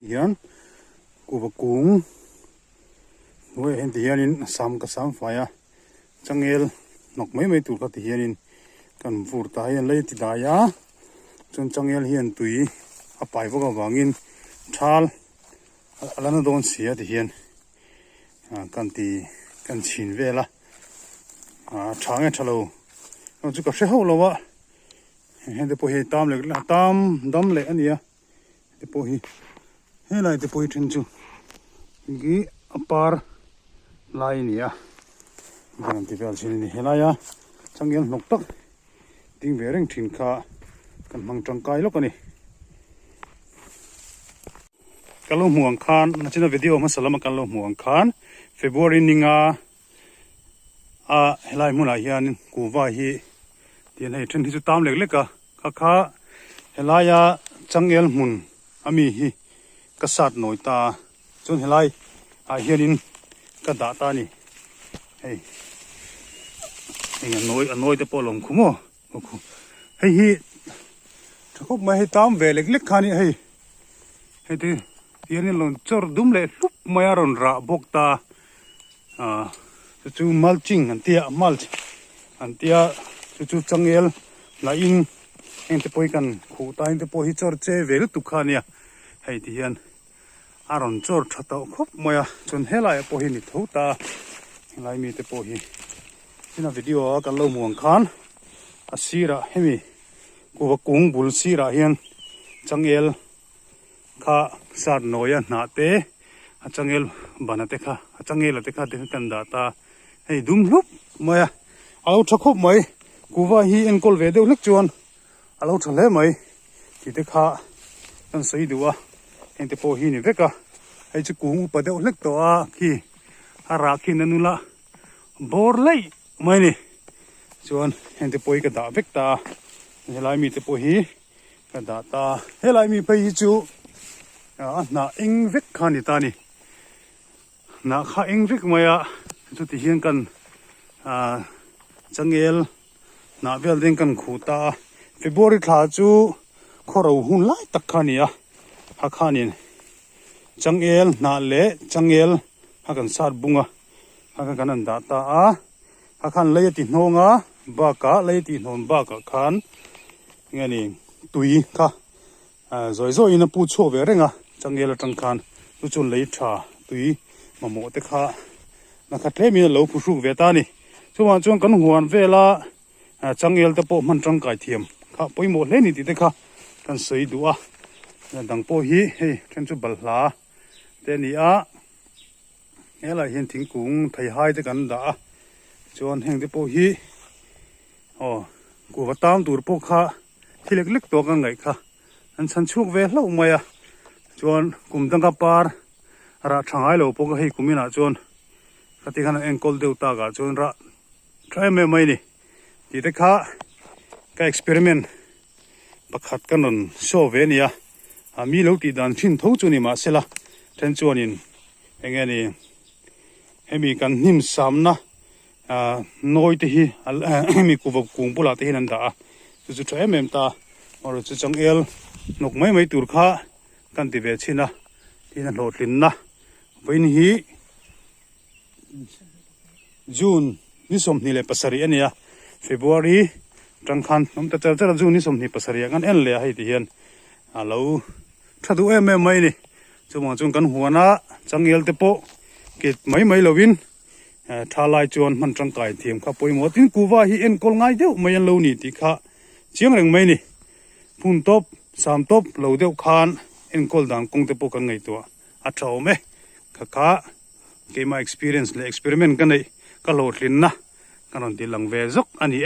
hian KUHVA kung nuôi hen hian in sam ka sam faya changel nok mai tur ka hian in kan vur ta hian lei ti da ya chun changel hian tui a pai boka wangin thal alana don sia ti hian kan chin vela thang thalo no chu ka hre ho lowa hen te po hi tam dam le ania te po hi he lai te po hi thin chu gi apar lai nia gan ti vel sin ni helaya changel nok tak ting vereng thin kha kan mang tangkai lo kani kalo muang khan na china video ma salama kalo muang khan February ninga helai muna hian KUHVA hi tian hei then hi chu tam lek leka kha helaya changel mun ami hi kasat noita chun helai hianin ka da ta ni hei anoi te polom khumo hei hi thakop mai hei tam ve lek lek khani hei te tianin lon chor dum le lup maya ron ra bokta chu mulching antia mulch antia chu changel la in ente poi kan khu ta ente po hi chor che vel tu khania hei ti hian aron chor thatau khop moya chun helai po hi ni thota lai mi te po hi ina video kan lo muang khan asira hemi KUHVA kung bul sira hian changel kha sar noya na te changel banate kha changel te kha te kan da ta hei dum lup moya alo thakop mai KUHVA hi enkawl ve deuh lek chuan alo thale mai ti te kha kan sei duwa ente po hi ni veka hei chu kung pa deuh lek to a khi ara khi nanula bor lei mai ni chuan ente po ka da vek ta helai mi te po hi ka da ta helai mi pe hi chu na eng vek khani ta ni na kha eng vek maya chu ti hian kan changel na vel ding kan khuta February thla chu khoro hun lai tak khania ha khanin changel na le changel ha kan sat bunga ha kan an da ta ha khan le ti hnonga ba ka le ti hnon ba ka khan ngani tui kha zoi ina pu cho ve renga changel atang khan chu chun le tha tui mamo te kha na kha tle mi lo pu su ve ta ni chuan kan huan vela changel te po man tang kai thiam kha poimo hle ni ti te kha kan sei duwa dang po hi hei then chu balhla te ni a hela hian thingkung thei hai te kan da chuan heng te po hi KUHVA tam tur po kha thilek lek to kan ngai kha an chan chuk ve hlo maya chuan kum dang ka par ra thangai lo po ka hei kumina chuan kati khan enkawl deuta ga chuan ra try me mai ni ti te kha ka experiment pakhat kanon show ve nia mi lo ti dan thin tho chu ni ma sela then chuanin engani hemi kan hnim samna noi te hi hemi KUHVA kung pula te hinan da chu try mem ta or chu changel nok mai tur kha kan ti ve china tina hlotlin na vein hi June ni som ni le pasari ania February tangkhan nom ta char June ni som ni pasari kan en le hai ti hian alo thadu em mai ni chung kan huana changel te po ke mai lovin thalai chuan man tangkai thiam kha poimo tin KUHVA hi enkawl ngai deuh mai an lo ni ti kha chiang reng mai ni phun top sam top lo deuh khan enkawl dang kong te po kan ngai to a thau me kha ke ma experience le experiment kan nei ka lo tlin na kanon ti lang ve zok ani